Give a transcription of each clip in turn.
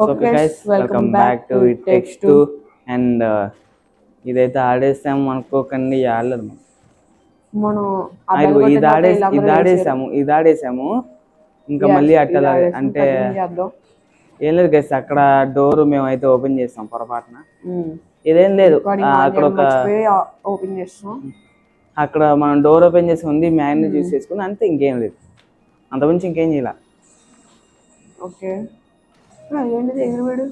Okay guys, welcome back to it takes to. And ఇదైతే ఆడేసాము అనుకోకండి, ఆడలేదు మనం ఇది ఆడేసాము ఇంకా మళ్ళీ అట్లా అంటే ఏం లేదు గైస్, అక్కడ డోర్ మేమైతే ఓపెన్ చేస్తాం పొరపాటున. ఇదేం లేదు, అక్కడ ఒక ఓపెన్ చేస్తాం, అక్కడ మనం డోర్ ఓపెన్ చేసి ఉంది మ్యాగ్నెట్ యూస్ చేసుకుని అంతే, ఇంకేం లేదు, అంతకుమించి ఇంకేం చేయాల. ఓకే, ఏంటిది ఎగురువాడు?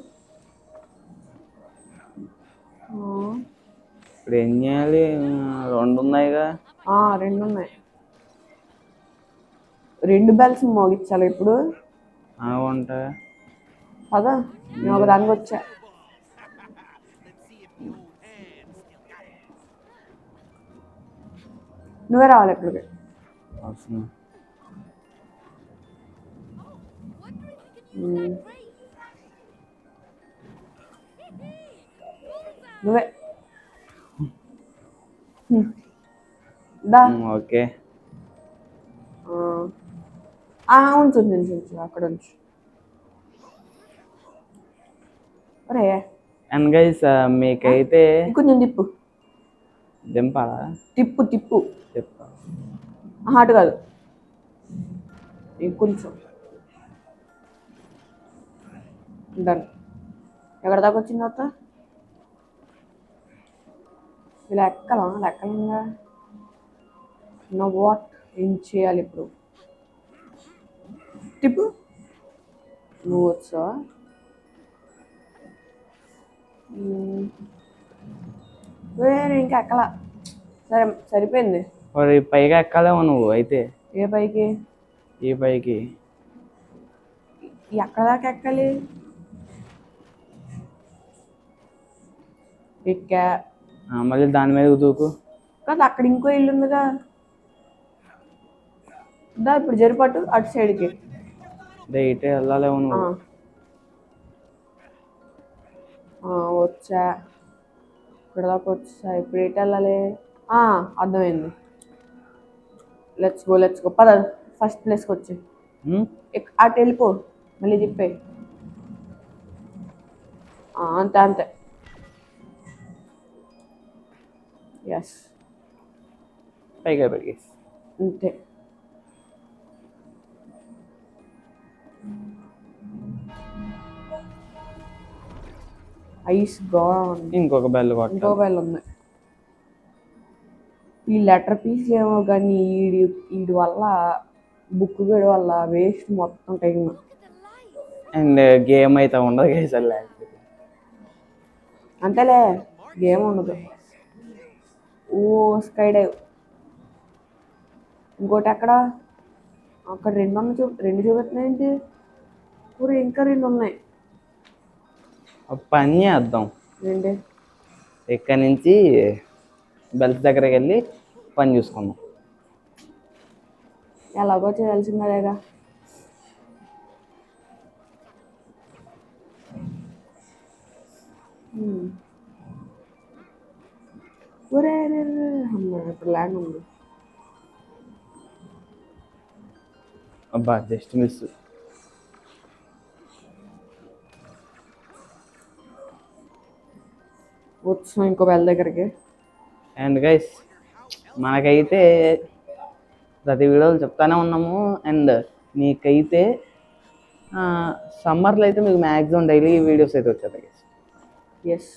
ఇప్పుడు ఏం చేయాలి? రెండు ఉన్నాయిగా. రెండు ఉన్నాయి, రెండు బెల్స్ మోగించాలి ఇప్పుడు. ఉంటా అదా నేను ఒక దానికి వచ్చా. నువ్వే రావాలి ఇక్కడికి. నువ్వే ఓకే, ఉంచు అక్కడ ఉంచు. అరే అండ్ గైస్, మీకైతే కొంచెం తిప్పు, దింపాలా? తిప్పు తిప్పు చెప్తా. అటు కాదు, ఇంకొంచెం. డన్. ఎక్కడ దాకా వచ్చింది తర్వాత? ఇలా లెక్కలంగా నా వాట్ ఏం చేయాలి ఇప్పుడు? తిప్పు. నువ్వు వచ్చా? వేరే ఇంకా ఎక్కల. సరే సరిపోయింది. మరి పైగా ఎక్కాలేమో నువ్వు అయితే. ఏ పైకి? ఈ పైకి ఎక్కడ దాకా ఎక్కాలి? ఎక్కా, మళ్ళీ దాని మీద దూకు. కాదు, అక్కడ ఇంకో ఇల్లు ఉందిగా. దా ఇప్పుడు జరిపట్టు అటు సైడ్కి. ఇటే వెళ్ళాలేమో నువ్వు. వచ్చా, ఇక్కడ దాకా వచ్చా. ఇప్పుడు ఎటు వెళ్ళాలి? అర్థమైంది. లెట్స్ గో పద, ఫస్ట్ ప్లేస్కి వచ్చి అటు వెళ్ళిపో, మళ్ళీ తిప్పే. అంతే. ఎస్, పైగా పెరిగేసి అంతే. Ice gone. ఇంకొక బెల్ ఉంది. ఈ లెటర్ పీస్ ఏమో కానీ వీడి వల్ల, బుక్ గడి వల్ల వేస్ట్ మొత్తం టైం. అండ్ గేమ్ అయితే ఉండదు గైస్, అంతేలే, గేమ్ ఉండదు. Sky dive. ఇంకోటి అక్కడ రెండు చూపిస్తున్నాయి ఏంటి? ఇంకా రెండు ఉన్నాయి. పని చేద్దాం, ఏంటి? ఇక్కడ నుంచి బెల్ట్ దగ్గరికి వెళ్ళి పని చూసుకుందాం. ఎలాగో చేయాల్సిందేగా. ఇప్పుడు ల్యాండ్ ఉంది. అబ్బా, జస్ట్ మిస్. వచ్చాం ఇంకో బెల్ దగ్గరికి. అండ్ గైస్, మనకైతే ప్రతి వీడియోలు చెప్తానే ఉన్నాము. అండ్ మీకైతే సమ్మర్లో అయితే మీకు మ్యాక్సిమం డైలీ వీడియోస్ అయితే వచ్చేది గైస్. ఎస్,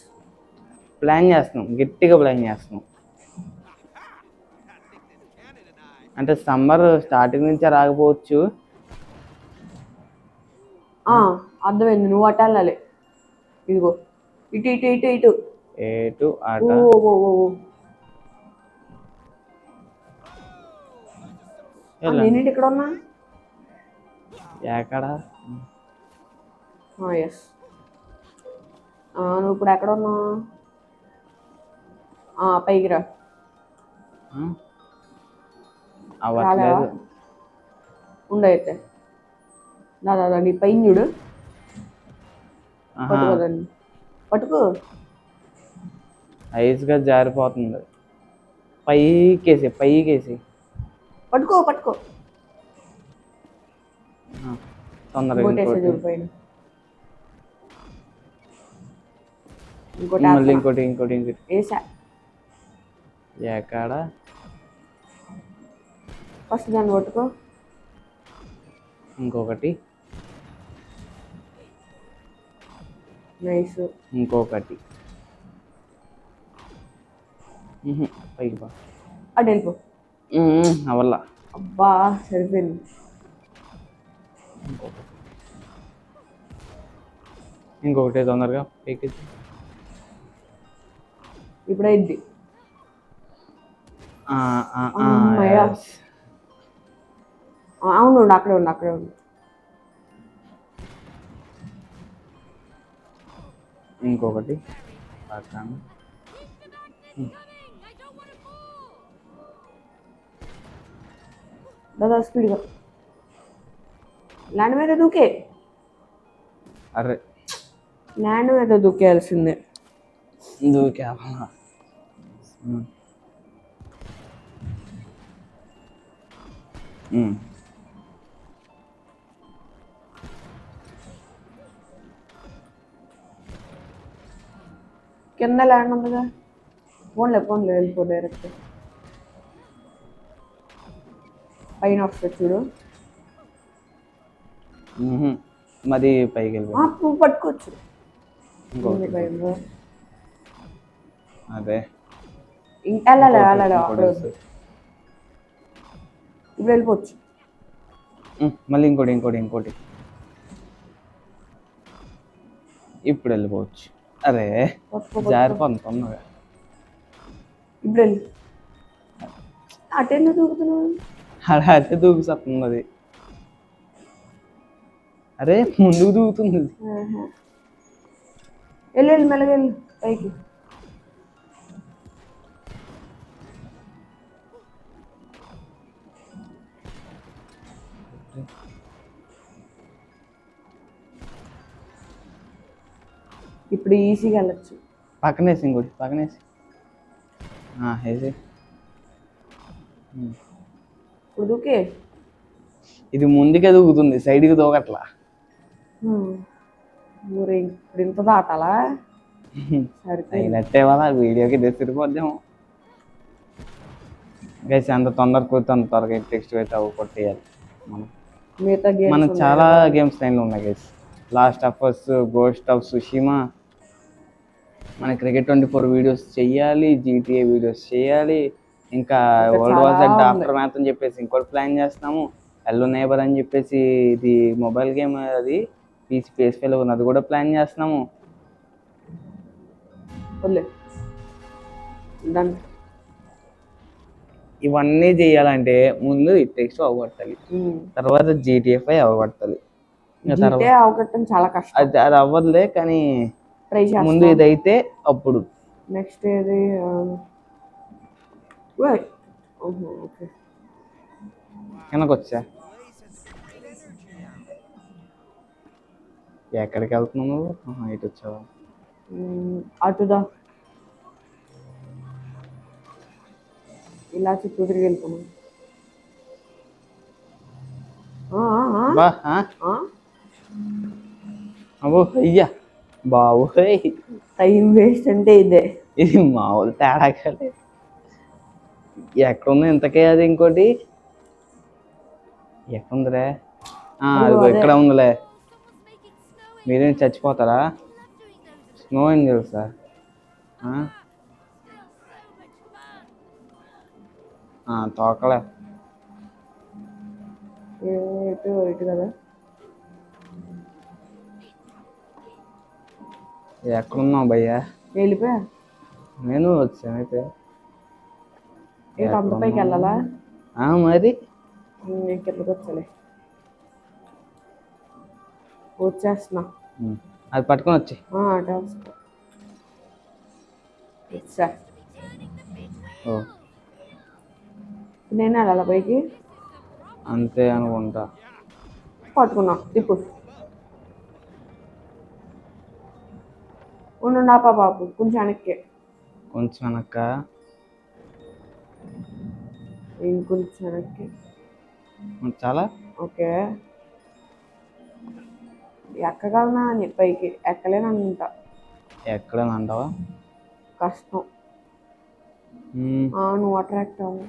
ప్లాన్ చేస్తున్నాం, గట్టిగా ప్లాన్ చేస్తున్నాం. అంటే సమ్మర్ స్టార్టింగ్ నుంచే రాకపోవచ్చు. అర్థమైంది, నువ్వు అటు వెళ్ళాలి. ఇదిగో ఇటు ఇటు ఇటు ఇటు ఏటు ఆట. నేనేంటి ఇక్కడ ఉన్నా? ఎక్కడ? ఎస్, నువ్వు ఇప్పుడు ఎక్కడ ఉన్నావు? పైకి రా. ఉండైతే దాదా నీ పైన చూడు. పట్టుకోదండి, పట్టుకో. ఐస్గా జారిపోతుంది. పైకేసి పట్టుకో. తొందరగా పైన ఇంకోటి మళ్ళీ వేస్తున్నా. ఇంకోటి వేసా. ఎక్కడ ఫస్ట్ దాన్ని పట్టుకో. ఇంకొకటి నైస్. ఇంకొకటి పైకి బా అటు వెళ్ళిపో. అవల్ల అబ్బా సరిపోయింది. ఇంకొకటి తొందరగా పైకి. ఇప్పుడు అయింది. అవును అక్కడే ఉండు. ఇంకొకటి దాదా స్పీడ్గా ల్యాండ్ మీద దూకే. అరే ల్యాండ్ మీద దూకేయాల్సిందే. దూకా కింద ల్యాండ్ ఉందిగా. ఫోన్లే వెళ్ళిపో డైరెక్ట్. పైన వస్తుంది చూడు. మరి పైకి వెళ్ళి పువ్వు పట్టుకోవచ్చు. అదే వెళ్ళాలి అప్పుడు. ఇప్పుడు వెళ్ళిపోవచ్చు. మళ్ళీ ఇంకోటి ఇప్పుడు వెళ్ళిపోవచ్చు. అరే జారిపోతుంది తొందరగా. ఇప్పుడు వెళ్ళి అటెండ్ దూకుతున్నావు. అదే దూకుతుంది అది. అరే ముందుకు దూకుతుంది. వెళ్ళి మెల్లగా వెళ్ళు పైకి. ఇప్పుడు ఈజీగా వెళ్ళచ్చు. పక్కనేసి ఇంకోటి పక్కనేసి వేసి. ఇప్పుడు దూకే. ఇది ముందుకే దూకుతుంది, సైడ్కి దూకట్లా. ఇప్పుడు ఇంత దాటాలా? అయినట్టే వల్ల వీడియోకి తెసిరిపోద్దాము. గైస్ అంత త్వరగా టెక్స్ట్ అయితే అవి కొట్టేయాలి. మనం చాలా గేమ్స్ లైన్లో ఉన్నాయి guys. Last of us, ghost of Tsushima, మన క్రికెట్ 24 వీడియోస్ చెయ్యాలి, GTA వీడియోస్ చేయాలి, ఇంకా world war Z aftermath అని చెప్పేసి ఇంకోటి ప్లాన్ చేస్తున్నాము. హలో నేబర్ అని చెప్పేసి ఇది మొబైల్ గేమ్, అది PS5 అది కూడా ప్లాన్ చేస్తున్నాము. ఇవన్నీ చేయాలంటే ముందు ఈ టెక్స్ట్ అవగొట్టాలి, తర్వాత GTA 5 అవగొట్టాలి. చాలా కష్టం. అది అవ్వదులే కానీ ముందు ఇదైతే అప్పుడు నెక్స్ట్ ఏది. వెనకొచ్చా. ఎక్కడికి వెళ్తున్నావు నువ్వు? ఇటు వచ్చావా? అటుదా ఇలా చుట్టూ తిరిగి వెళ్తున్నాం. అబ్బో అయ్యా బాబు, టైం వేస్ట్ అంటే ఇదే. ఇది మామూలు తేడా కాదు. ఎక్కడుంది ఇంతకే? అది ఇంకోటి ఎక్కడుందిరే? ఇక్కడ ఉందిలే. మీరేం చచ్చిపోతారా? స్నో ఏంజల్సా? తోకలే ఇటు కదా. ఎక్కడున్నావు భయ్యా? వెళ్ళిపోయా. నేను వచ్చాను అయితే. అంత పైకి వెళ్ళాలా? మరి కిందకి వచ్చలే. వచ్చేస్తున్నా. అది పట్టుకొని వచ్చి అటే వస్తా. నేను వెళ్ళాలా పైకి? అంతే అనుకుంటా. పట్టుకున్నా. ఇప్పుడు ఉండు నా పాపు కొంచెం వెనక్కి. కొంచెం వెనక్క. ఇంకొంచెం వెనక్కి. చాలా ఓకే. ఎక్కగలనా అని పైకి ఎక్కలేను అనుకుంటా. ఎక్కడ అంటావా? కష్టం. నువ్వు అట్రాక్ట్ అవ్వు.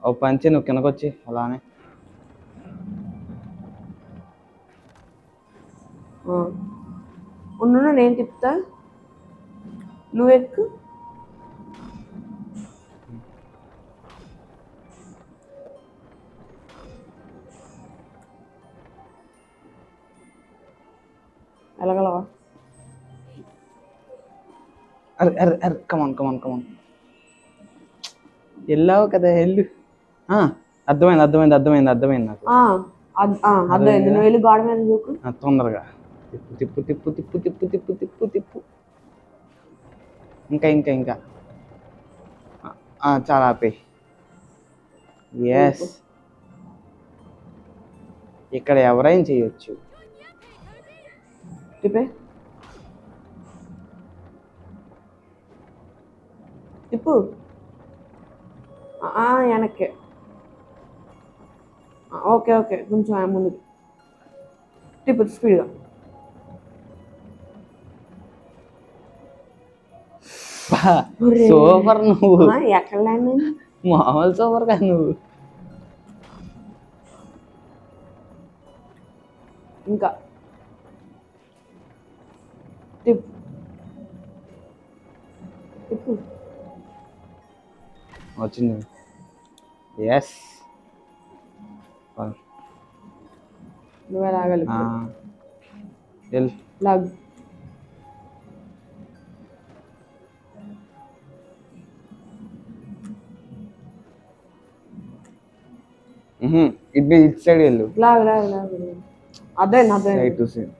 ఓ పంచి నువ్వు కిందకొచ్చి అలానే. ఉండు నేను తిప్పుతా, నువ్వు ఎక్కు. ఎలాగలవా? అరే అరే అరే కమాన్ కమాన్ కమాన్. వెళ్ళావు కదా వెళ్ళు. అర్థమైంది అర్థమైంది అర్థమైంది అర్థమైంది నాకు. అర్థమైంది. నువ్వు వెళ్ళి గాడి మీద చూకు. తొందరగా తిప్పు తిప్పు తిప్పు తిప్పు తిప్పు తిప్పు తిప్పు తిప్పు. ఇంకా ఇంకా ఇంకా చాలా ఆపే. ఎస్, ఇక్కడ ఎవరైనా చేయొచ్చు. తిప్పే తిప్పు. వెనక్కి. ఓకే ఓకే, కొంచెం ముందుకు తిప్పు స్పీడ్గా. సూపర్. నువ్వు ఎక్కడ ల్యాండ్? మామూలు సూపర్ కదా నువ్వు. ఇంకా తిప్పు తిప్పు. వచ్చింది. ఎస్, నువ్వే లాగాలి. లాగ్. ఇటు సైడ్ వెళ్ళు. లాగ్ లాగ్ లాగ్. అదే అదే సైడ్ టు సైడ్.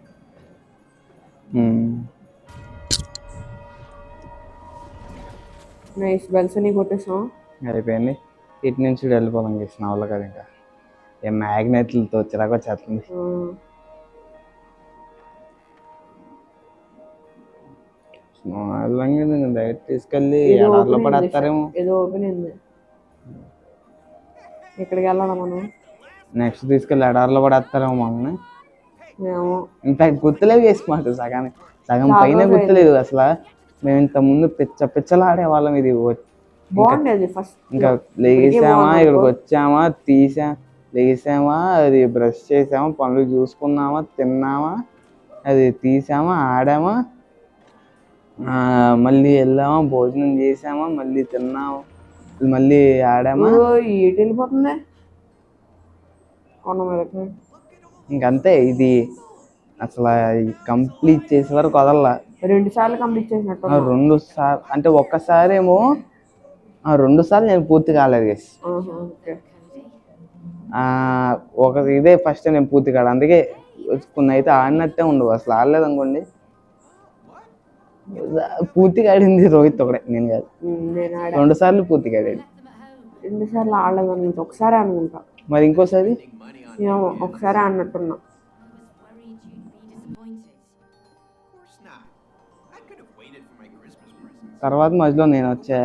నైస్. బెల్సని కొట్టేసాం. అయిపోయింది. ఇటు నుంచి వెళ్ళిపోదాం చేసిన వాళ్ళ కదా. ఇంకా ఏ మ్యాగ్నెట్లతో చిరాకు వచ్చేస్తుంది. డైరెక్ట్ తీసుకెళ్ళి ఎడారిలో పడేస్తారేమో. ఏదో ఓపెన్ అయింది. ఎక్కడికి వెళ్ళాలా మనం? నెక్స్ట్ తీసుకెళ్ళి ఎడారిలో పడేస్తారేమో మనల్ని. ఇన్ఫాక్ట్ గుర్తులేవు చేసి మాకు సగం పైన గుర్తులేదు అసలు. మేము ఇంత ముందు పిచ్చలు ఆడేవాళ్ళం. ఇది బాగుండేది ఫస్ట్. ఇంకా లేసామా, ఇక్కడికి వచ్చామా, లేసామా, అది బ్రష్ చేసామా, పనులు చూసుకున్నామా, తిన్నామా, అది తీసామా, ఆడామా, మళ్ళీ వెళ్ళామా, భోజనం చేసామా, మళ్ళీ తిన్నామా, మళ్ళీ ఆడామా. ఏటి వెళ్ళిపోతుంది కొండ మీదకి. ఇంకంతే. ఇది అసలు కంప్లీట్ చేసే వరకు వదల్లా. 2 సార్లు కంప్లీట్ చేసినట్టు. 2 సార్లు అంటే ఒక్కసారి ఏమో 2 సార్లు నేను పూర్తి కాలేదు గైస్. ఇదే ఫస్ట్ నేను పూర్తి కాదు. అందుకే కొన్ని అయితే ఆడినట్టే ఉండవు. అసలు ఆడలేదు అనుకోండి. పూర్తిగా ఆడింది రోహిత్ ఒకడే, నేను కాదు. 2 సార్లు పూర్తిగా ఆడాడు. 2 సార్లు ఆడలేదు అనుకుంటా, ఒకసారి అనుకుంటా. మరి ఇంకోసారి ఒకసారి అన్నట్టున్నా. తర్వాత మధ్యలో నేను వచ్చా.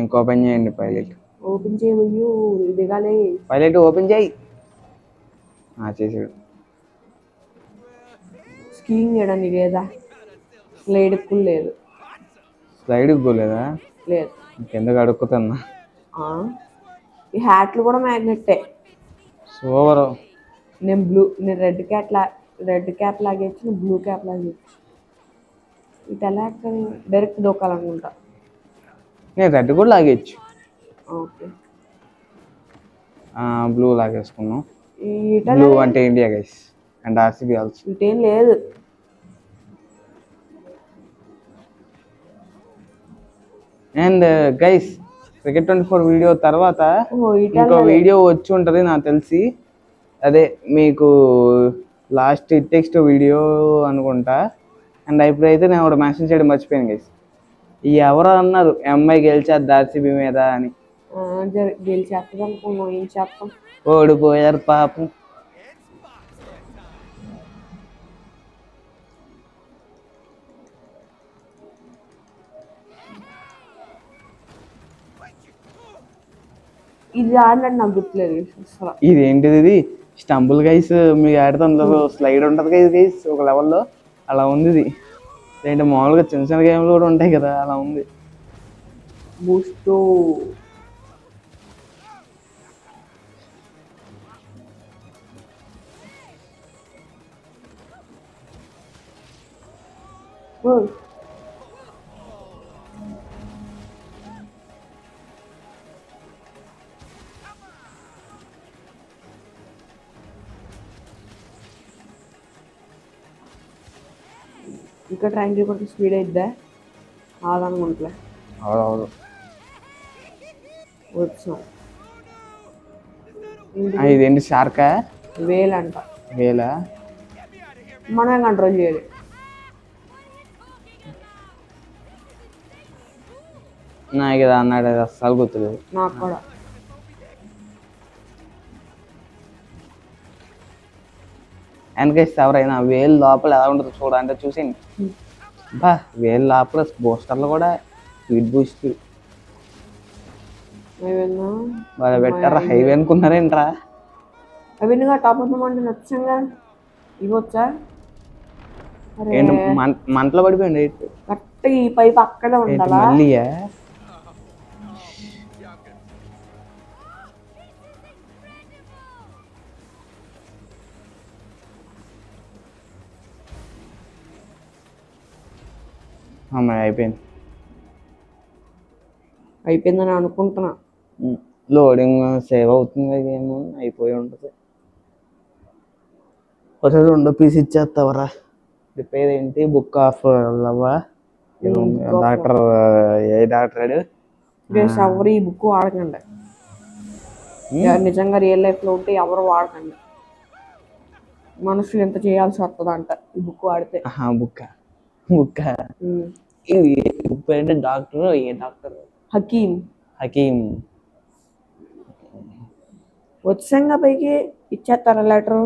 ఇంకో ఓపెన్ చేయండి. పైలట్ ఓపెన్ చేయబోయు దిగాలి. పైలట్ ఓపెన్ చేయి. చేసాడు. స్కీయింగ్ చేయడానికి లేదా? స్లైడ్ ఎక్కువ లేదు. స్లైడ్ ఎక్కువలేదా? లేదు. కిందకి అడుక్కుతున్నా. ఈ హ్యాట్లు కూడా మ్యాగ్నెట్టే. సూపర్. నేను రెడ్ క్యాప్ లాగేచ్చు, నువ్వు బ్లూ క్యాప్ లాగేచ్చు. ఇటు ఎలా డైరెక్ట్ దొక్కాలనుకుంటా. నేను రెడ్ కూడా లాగేచ్చు. ఓకే, బ్లూ లాగేసుకున్నాం. బ్లూ అంటే India guys and RCB also. ఇటేం లేదు. అండ్ గైస్, క్రికెట్ 24 వీడియో తర్వాత ఇంకో వీడియో వచ్చి ఉంటుంది నాకు తెలిసి. అదే మీకు లాస్ట్ టెక్స్ట్ వీడియో అనుకుంటా. అండ్ ఇప్పుడైతే నేను ఒక మెసేజ్ చేయడం మర్చిపోయాను గైస్. ఎవరు అన్నారు ఎంఐ గెలిచేది ఆర్సీబీ మీద అని. గెలిచేస్తుంది అనుకున్నాం. ఏం చేస్తాం, ఓడిపోయారు పాపం. ఇది ఆడినట్టు నాకు గుర్తులేదు అసలు. ఇదేంటిది ఇది స్టంబుల్ గైస్, అసలు ఇదేంటిది ఇది స్టంబుల్ గైస్ మీకు ఆడితే అందులో స్లైడ్ ఉంటుంది కదా గైస్ ఒక లెవెల్లో, అలా ఉంది ఇది. ఏంటి మామూలుగా చిన్న చిన్న గేమ్లు కూడా ఉంటాయి కదా, అలా ఉంది. బూస్టో ఇంకా ట్రైన్ కొంచెం స్పీడ్ అయిద్దా ఆదనుకుంటలే. అవునవును. వచ్చాం. ఇదేంటి షార్కా? వేలంట. వేలా? మనమే కంట్రోల్ చేయాలి. నాకు ఇది అన్నాడు అస్సలు గుర్తులేదు. నాకు కూడా. వెనకేస్తే ఎవరైనా వేలు లోపల ఎలా ఉంటుందో చూడాలంటే చూసేయండి. బా వేలు లోపల బూస్టర్లు కూడా స్పీడ్ బూస్ట్ వాళ్ళు పెట్టారా, హైవే అనుకున్నారేంట్రా? అవన్నీగా టాప్ అప్ అంటే నచ్చంగా ఇవ్వచ్చా? మంటలో పడిపోయింది కరెక్ట్ ఈ పైపు అక్కడే ఉండాలా? మళ్ళీయా? అయిపోయిందని అనుకుంటున్నా. లోడింగ్ సేవ్ అవుతుంది గేమ్, అయిపోయి ఉంటుంది. ఒకసారి 2 పీస్ ఇచ్చేస్తావరా? రిపేర్ ఏంటి? బుక్ ఆఫ్ లవ్వా? డాక్టర్ ఏ డాక్టర్? ఎవరు ఈ బుక్ వాడకండి. నిజంగా రియల్ లైఫ్ లో ఉంటే ఎవరు వాడకండి. మనుషులు ఎంత చేయాల్సి వస్తుంది అంట ఈ బుక్ వాడితే. బుక్ బుక్ బుక్ ఏంటి? డాక్టర్ ఏ డాక్టర్? హకీం. హకీం. వచ్చంగా పైకి ఇచ్చేస్తారా లెటర్?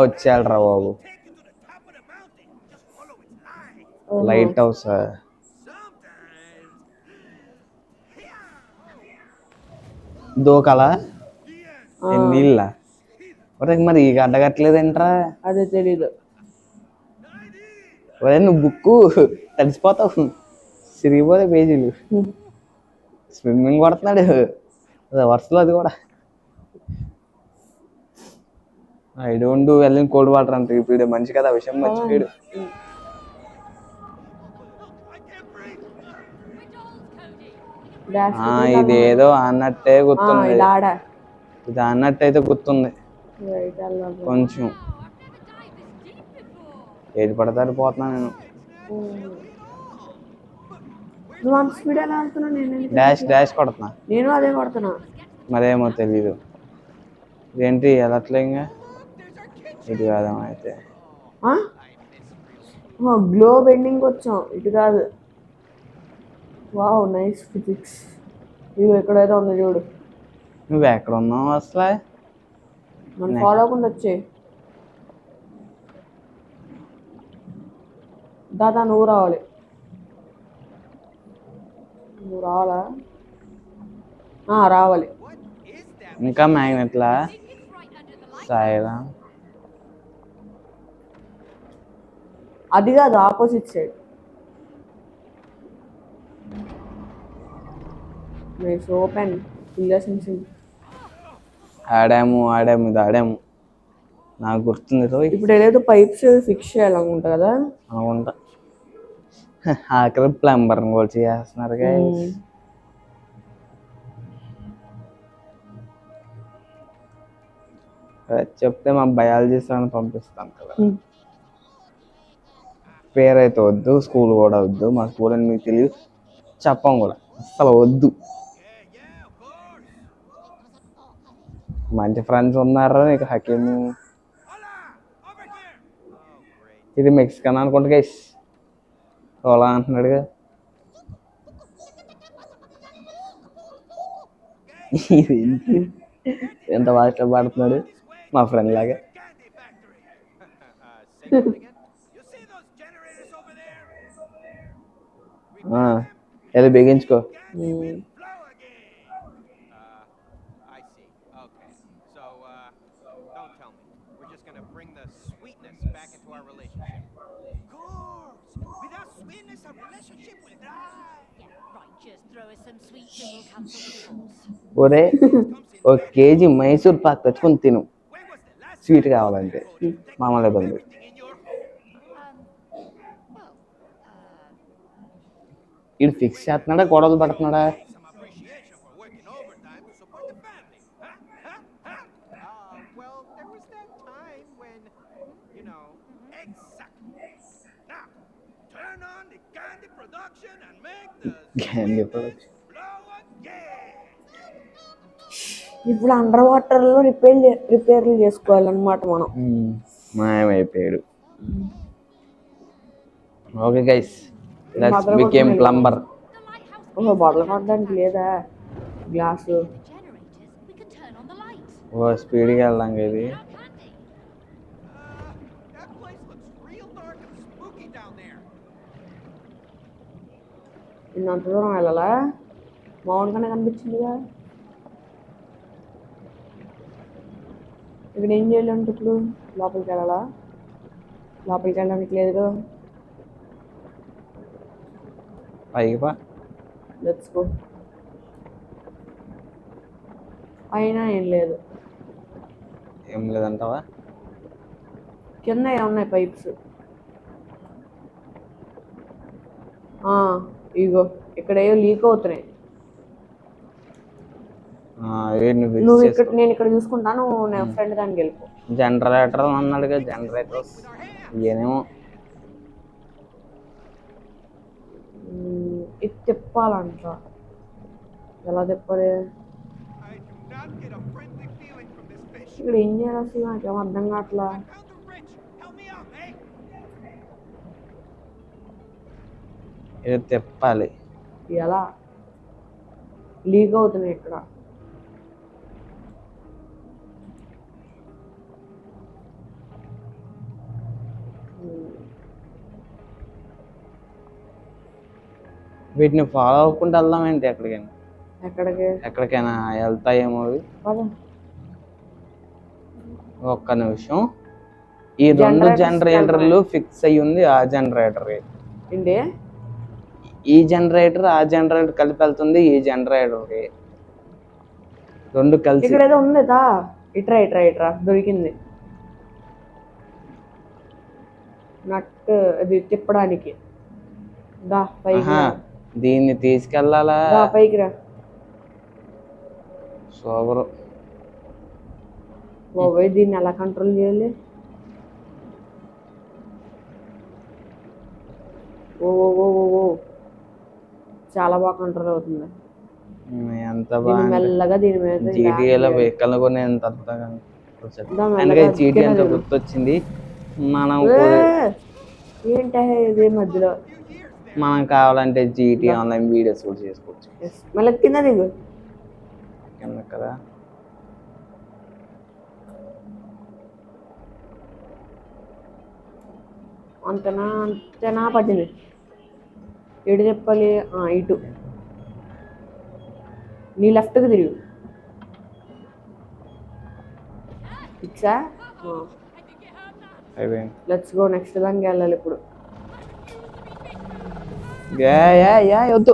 వచ్చేయాలరా బాబు. లైట్ హౌస్ దూకలా? నీళ్ళ? మరి ఈ గడ్డగట్లేదేంట్రా? అదే తెలీదు. నువ్వు బుక్కు తడిసిపోతావు, సిరిగిపోతే పేజీలు. స్విమ్మింగ్ కొడుతున్నాడు రివర్స్లో, అది కూడా. ఐ డోంట్ డూ వెళ్ళిన కోల్డ్ వాటర్ అంటే ఇప్పుడు మంచి కదా, విషయం మర్చిపోయాడు. ఇదేదో అన్నట్టే గుర్తుంది, ఇది అన్నట్టయితే గుర్తుంది కొంచెం. ఏది పడతారు పోతున్నా నేను. డాష్ డాష్ కొడుతున్నా. నేను అదే కొడుతున్నా. మరేమో తెలీదు. ఏంటి వెళ్ళట్లే ఇంకా? ఇటు కాదేమో అయితే. గ్లో బెండింగ్ వచ్చాం, ఇటు కాదు. Wow nice physics. నువ్వు ఎక్కడైతే ఉంది చూడు. నువ్వు ఎక్కడ ఉన్నావు అసలు? మనం ఫాలో అవ్వకుండా వచ్చే దాదా. నువ్వు రావాలి. నువ్వు రావాలా? రావాలి. ఇంకా మ్యాగ్నెట్లా? సాయిరా అది కాదు, ఆపోజిట్ సైడ్. Nice open. ఆడాము ఇది ఆడాము, నాకు గుర్తుంది. ఇప్పుడు ఏదో పైప్స్ ఫిక్స్ చేయాలనుకుంటా కదా. అనుకుంటా. ఆఖరి ప్లంబర్ కూడా చేస్తున్నారు. చెప్తే మా బయాలజీ సార్ పంపిస్తాను కదా. పేరైతే వద్దు, స్కూల్ కూడా వద్దు. మా స్కూల్ అని మీకు తెలియదు, చెప్పం కూడా అసలు వద్దు. మంచి ఫ్రెండ్స్ ఉన్నారు నీకు. హకీము ఇది మెక్సికన్ అనుకుంటా గైస్, ఓలా అంటున్నాడుగా. ఎంత భాషలో పాడుతున్నాడు మా ఫ్రెండ్ లాగా. ఏదో బిగించుకో. I see. Okay. So, don't tell me. We're just gonna bring the sweetness back into our relationship. Of course. Without sweetness, our relationship will die. Yeah, right. Just throw us some sweets and we'll cancel the divorce. ఒరే ఒక KG Mysore Pak తెచ్చుకొని తిను, When was the last sweet time కావాలంటే. you take మామూలు బంధు. everything in your home? Well, వీడు fix చేస్తున్నాడా గొడవలు పడుతున్నాడా? Some appreciation for working overtime to support the family. Huh? Huh? Huh? Well, there was that time when, you know. Exactly. Now, turn on the candy production and make the Candy sweetness production. flow again. ఇప్పుడు under వాటర్లో రిపేర్లు చేసుకోవాలన్నమాట మనం. మాయమైపోయాడు. Okay guys, let's మాత్రం became కొట్టుకుని plumber. the lighthouse. ఓహో బట్టలు కొట్టడానికి లేదా glass? The generators. We can turn on the lights. ఓ స్పీడ్గా వెళ్దాం ఇది. Our candy. That place looks real dark and spooky down there. ఇంత దూరం వెళ్ళాలా? మామూలుగానే కనిపించిందిగా. ఇక్కడ ఏం చేయాలంటే ఇప్పుడు లోపలికి వెళ్ళాలా? లోపలికి వెళ్ళడానికి లేదు. పైకి పా. Let's go. అయినా ఏం లేదు. ఏం లేదంటావా? కింద ఏమున్నాయి పైప్స్? ఇగో ఇక్కడ ఏవో లీక్ అవుతున్నాయి. నువ్వు ఇక్కడ, నేను ఇక్కడ చూసుకుంటాను, నేను ఫ్రెండ్ దానికి వెళ్ళిపో. జనరేటర్ అన్నాడుగా, జనరేటర్స్ ఏనేమో. ఇది తిప్పాలంట. ఎలా తిప్పాలి? I do not get a friendly feeling from this fish. ఇక్కడ ఏం చేయాలి అసలు? నాకేం అర్థం కావట్లా. I found the rich. Help me out, eh? ఇది తిప్పాలి. ఎలా? లీక్ అవుతున్నాయి ఇక్కడ. వీటిని ఫాలో అవ్వకుండా వెళ్దాం ఏంటి? ఎక్కడికైనా ఎక్కడికి? ఎక్కడికైనా వెళ్తాయేమో అవి. పద. ఒక్క నిమిషం. ఈ రెండు జనరేటర్లు ఫిక్స్ అయ్యి ఉంది. ఆ జనరేటర్ ఏంటి? ఈ జనరేటర్ ఆ జనరేటర్ కలిపి వెళ్తుంది. ఈ జనరేటర్ రెండు కలిసి. ఇక్కడ ఏదో ఉంది దా. ఇట్రా ఇట్రా ఇట్రా, దొరికింది నట్. అది తిప్పడానికి. దా పైకి రా. దీన్ని తీసుకెళ్ళాలా? దా పైకి రా. సూపర్. బాబాయ్ దీన్ని ఎలా కంట్రోల్ చేయాలి? ఓ ఓ ఓ ఓ ఓ, చాలా బాగా కంట్రోల్ అవుతుంది. ఎంత దీన్ని బాగా మెల్లగా దీని మీద జీటీఏలో వెహికల్ కూడా ఎంత అద్భుతంగా దా మెల్లగా అందుకే జీటీ దిగదు. ఎంత గుర్తొచ్చింది. మనం ఏంటే ఇది మధ్యలో? మనం కావాలంటే జీటీ ఆన్లైన్ వీడియోస్ కూడా చేసుకోవచ్చు. మళ్ళీ కింద దిగు. కింద కదా. అంతనా అంతనా పట్టింది. ఎటు చెప్పాలి? ఇటు. నీ లెఫ్ట్కి తిరిగి. ఇచ్చా. అయిపోయింది. Let's go. నెక్స్ట్ దానికి వెళ్ళాలి ఇప్పుడు. వద్దు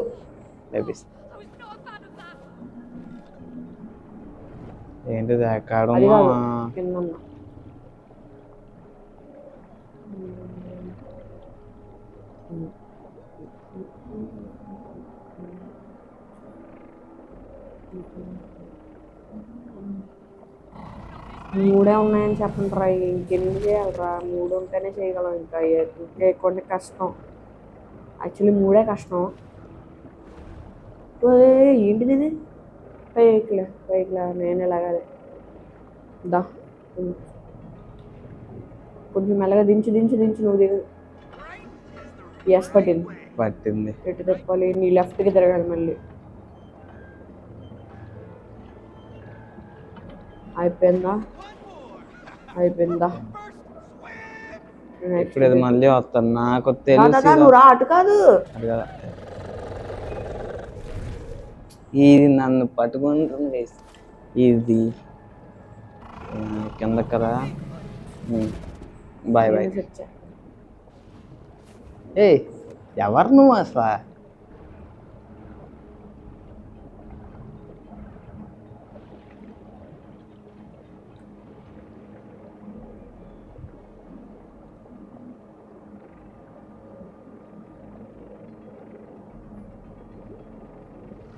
లేపిస్తా. ఏంటిది ఎక్కడ అది కాదు, కింద ఉన్నా. మూడే ఉన్నాయని చెప్పండిరా. ఇంకెన్ని చేయాలరా? మూడు ఉంటేనే చేయగలం. ఇంకా కొన్ని కష్టం. యాక్చువల్లీ మూడే కష్టం. ఏంటిది ఇది? పైకిలే నేను ఎలాగాలి. దా కొంచెం మెల్లగా దించు దించు దించు. నువ్వు దిగు. ఎస్ పట్టింది. ఎటు తిప్పాలి? నీ లెఫ్ట్కి తిరగాలి మళ్ళీ. అయిపోయిందా? ఇప్పుడు ఇది మళ్ళీ వస్తాను. నాకు తెలిసి నువ్వు రా. అటు కాదు. ఇది నన్ను పట్టుకుంటుంది guys. ఇది కింద కదా. Bye bye. నేను చచ్చా. ఏ ఎవరు నువ్వు అసలు?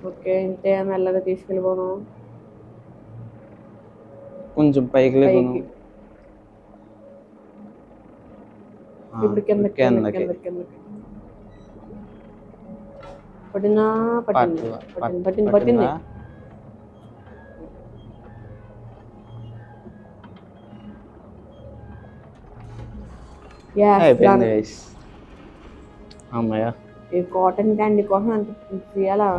ఓకే ఇంతే మెల్లగా తీసుకెళ్ళిపోను కొంచెం పైకి లేకును. పైకి. ఇప్పుడు కిందకి కిందకి. కిందకి కిందకి పట్టిందా? పట్టింది పట్టింది పట్టింది పట్టింది. Yes, అయిపోయింది done. guys. అమ్మయ్య. ఈ కాటన్ క్యాండీ కోసం అంత చేయాలా?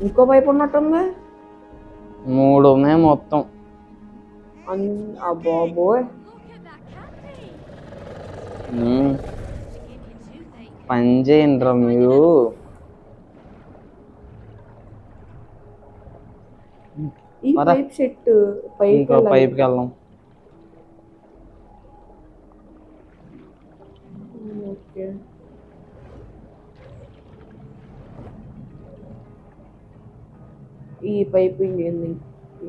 ఇంకో వైపు ఉన్నట్టుంది. 3 ఉన్నాయి మొత్తం. అబ్బాబోయ్ Look at that candy. Um, Give you toothache. పని చేయండిరా మీరు. ఈ పద. పైప్ సెట్ పైకి ఇంకో వెళ్ళాలి. పైప్కి వెళ్దాం. ఓకే ఈ పైపు ఇంకేంది?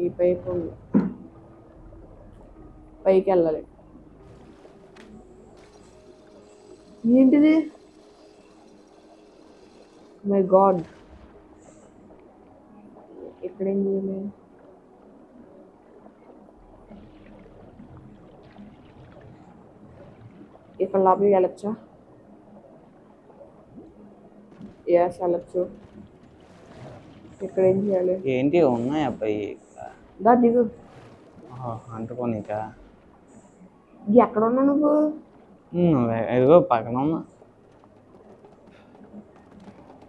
ఈ పైపు ఉంది. పైకి వెళ్ళాలి. ఏంటిది? మై గాడ్ ఇక్కడ ఏం చేయాలి? ఇక్కడ లోపలికి వెళ్ళొచ్చా? ఎస్ వెళ్ళొచ్చు. ఇక్కడ ఏం చేయాలి? ఏంటి ఉన్నాయి అబ్బాయి? దా దిగు. అంటుకోనిక. ఎక్కడ ఉన్నా నువ్వు? ఇదిగో పక్కన ఉన్నా.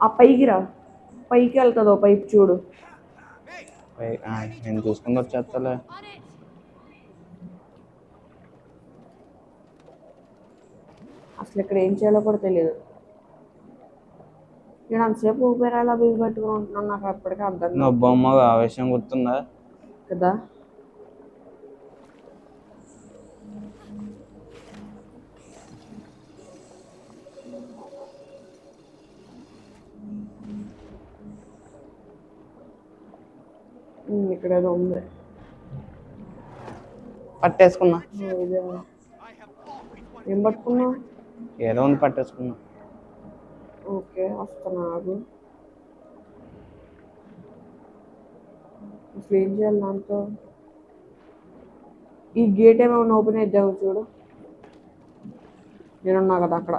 ఆ పైకి రా. పైకి వెళ్తుందో పైపు చూడు. నేను చూసుకుని వచ్చేస్తాలే. On it. అసలు ఇక్కడ ఏం చేయాలో కూడా తెలియదు. నేను అంతసేపు ఊపిరాలా బిగి పెట్టుకుని ఉంటున్నాను. నాకు ఎప్పటికీ అర్థం కాదు నువ్వు బొమ్మ ఆ విషయం గుర్తుందా? కదా. ఇక్కడ ఏదో ఉంది. పట్టేసుకున్నా. ఇదే. ఏం పట్టుకున్నావు? ఏదో ఉంది పట్టేసుకున్నా. ఓకే వస్తున్నా ఆగు. అసలు ఏం చేయాలి దాంతో? ఈ గేట్ ఏమైనా ఓపెన్ అయిద్దావు చూడు. నేనున్నా కదా అక్కడ.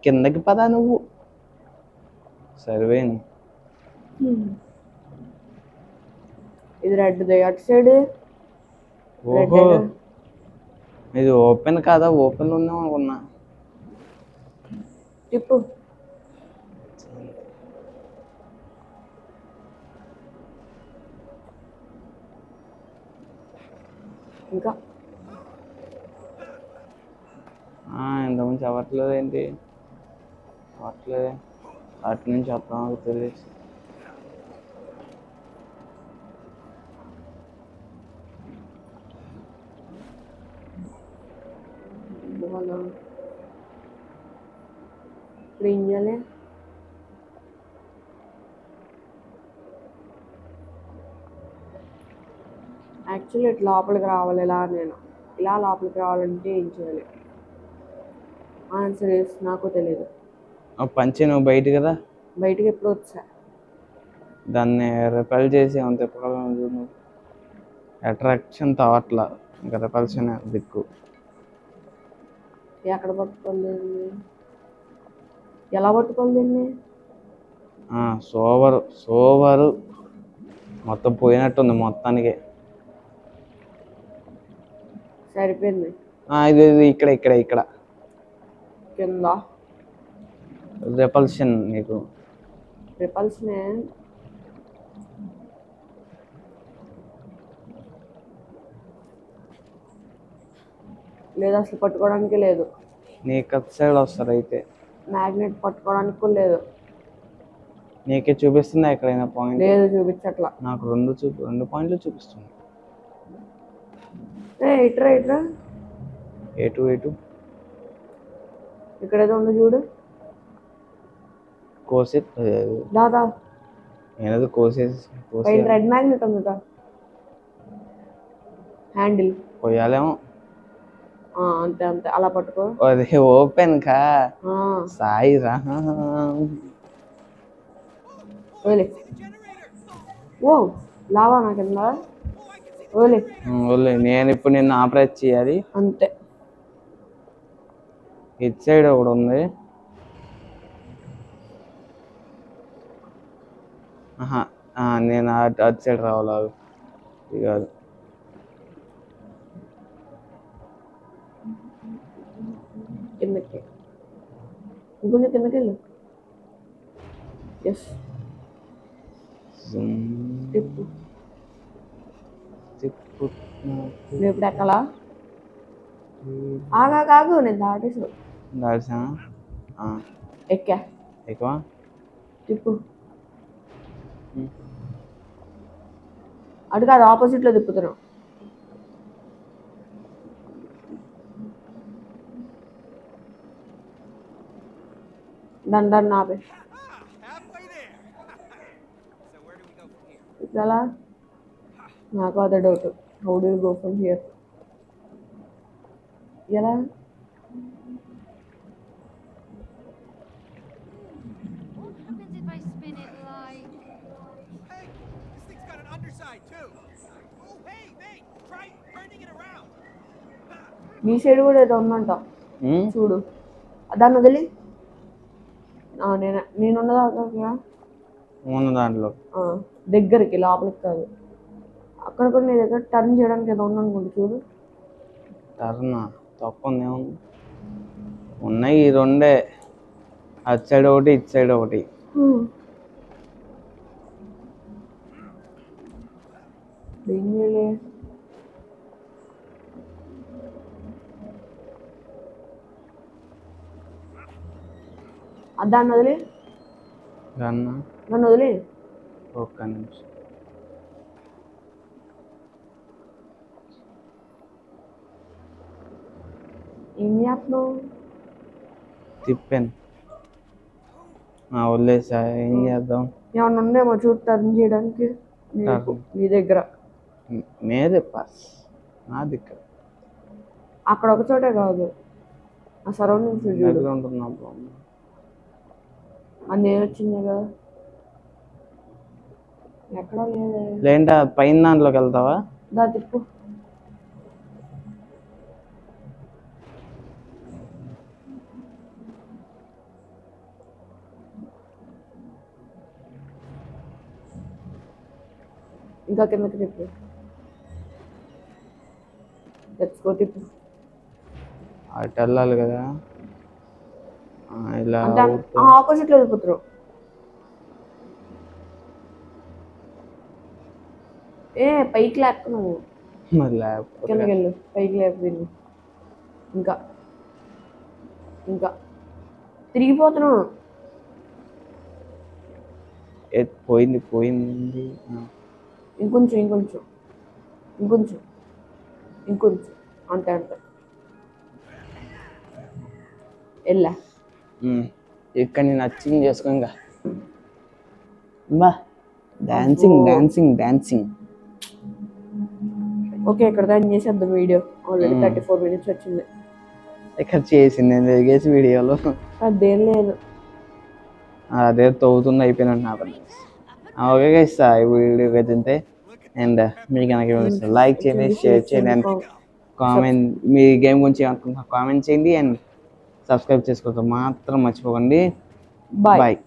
కిందకి పదా నువ్వు. సరిపోయింది. ఇది రెడ్ అటు సైడ్. ఓహో ఇది ఓపెన్ కాదా? ఓపెన్ ఉందేమో అనుకున్నా. తిప్పు. ఇంకా ఇంతకుముందు అవ్వట్లేదు ఏంటి? అవ్వట్లేదు. అటు నుంచి వస్తాం నాకు తెలియదు. ఇప్పుడు ఏం చేయాలి? యాక్చువల్లీ ఇట్లా లోపలికి రావాలి. ఇలా లోపలికి రావాలంటే ఏం చేయాలి? ఆన్సర్ నాకు తెలియదు. పంచి నువ్వు బయట కదా. బయటికి ఎప్పుడు వచ్చా? దాన్ని రిపెల్ చేసి అంత ఎప్పుడు అట్రాక్షన్ తావట్లా. ఇంకా రిపల్షన్ దిక్కు. ఎక్కడ పట్టుకోవాలి దీన్ని? ఎలా పట్టుకోవాలి దీన్ని? సోవరు మొత్తం పోయినట్టుంది మొత్తానికి. సరిపోయింది. ఇది ఇక్కడ ఇక్కడ ఇక్కడ లేదు అసలు పట్టుకోవడానికి లేదు. నీకు అటు సైడ్ వస్తారు అయితే. మ్యాగ్నెట్ పట్టుకోవడానికి కూడా లేదు. నీకే చూపిస్తుందా ఎక్కడైనా పాయింట్? లేదు చూపించట్లా. నాకు రెండు పాయింట్లు చూపిస్తుంది. ఇట్రా ఎటు ఇక్కడేదో ఉంది చూడు. కోసే దాదా ఏదో పైన రెడ్ మ్యాగ్నెట్ ఉందిగా హ్యాండిల్. పోయాలేమో. అంతే అలా పట్టుకో. అది ఓపెన్ కా సాయి రా. ఓలే ఓ లావా నా కింద. ఓలే నేను ఇప్పుడు నిన్ను ఆపరేట్ చేయాలి అంతే. ఇటు సైడ్ ఒకటి ఉంది. నేను అటు సైడ్ రావాలి. ఇది కాదు. కిందకి ఇంకొంచెం కిందకి వెళ్ళు. ఎస్ తిప్పు. నువ్వు ఇప్పుడు ఎక్కలా? కాగు నేను దాల్సా ఎక్కా. ఎక్కువ తిప్పు. అటు కాదు ఆపోజిట్లో తిప్పుతున్నావు. దాన్ని ఆపే. Halfway there. So where do we go from here? ఎలా? నాకు అదే doubt. How do you go from here? ఎలా? What happens if I spin it like... Hey, this thing's got an underside too. Oh, hey, mate, try turning it around. ఈ side కూడా ఏదో ఉందంట చూడు. దాన్ని వదిలి నేనున్నదా దాంట్లో దగ్గరికి లోపలికి కాదు. అక్కడ కూడా నీ దగ్గర టర్న్ చేయడానికి ఏదో ఉందనుకుంటు చూడు. టర్న్ తప్పంది ఏముంది? ఉన్నాయి ఈ రెండే, అటు సైడ్ ఒకటి ఇటు సైడ్ ఒకటి. దాన్ని వదిలి నన్ను వదిలి. ఒక్క నిమిషం. ఏం చేస్తున్నావు? తిప్పాను. వదిలేసా. ఏం చేద్దాం? ఏమన్నా ఉందేమో చూడు టర్న్ చేయడానికి నీ దగ్గర. మేదే పాస్ నా దగ్గర. అక్కడ ఒక చోటే కాదు, ఆ సరౌండింగ్స్ చూడు. ఉంటున్నప్పుడు అది నేను వచ్చిందే కదా. ఎక్కడా లేదే. లేదంటే పైన దాంట్లోకి వెళ్తావా? దా తిప్పు. ఇంకా కిందకి తిప్పు. తెచ్చుకో తిప్పు. అటు వెళ్ళాలి కదా. ఇలా ఆపోజిట్లో వెళ్ళిపోతారు. పైకి లేక నువ్వు కిందకి వెళ్ళు. పైకి లేక తిరిగి ఇంకా ఇంకా తిరిగిపోతున్నావు. పోయింది. ఇంకొంచెం ఇంకొంచెం ఇంకొంచెం ఇంకొంచెం అంతే అంతే వెళ్ళా. ఇక్కడ నేను నచ్చింది చేసుకో. ఇంకా బా డాన్సింగ్. ఓకే ఇక్కడ దాన్ని చేసేద్దాం వీడియో. ఆల్రెడీ 34 minutes వచ్చింది. ఇక్కడ చేసింది నేను ఎగేసి వీడియోలో అదేం లేదు. అదే తవ్వుతుంది అయిపోయినట్టు నా పని. ఓకే గైస్, ఈ వీడియో అయితే అండ్ మీకు కనుక లైక్ చేయండి, షేర్ చేయండి అండ్ కామెంట్. మీ గేమ్ గురించి అనుకుంటున్నా కామెంట్ చేయండి అండ్ సబ్స్క్రైబ్ చేసుకోవడం మాత్రం మర్చిపోకండి. బాయ్.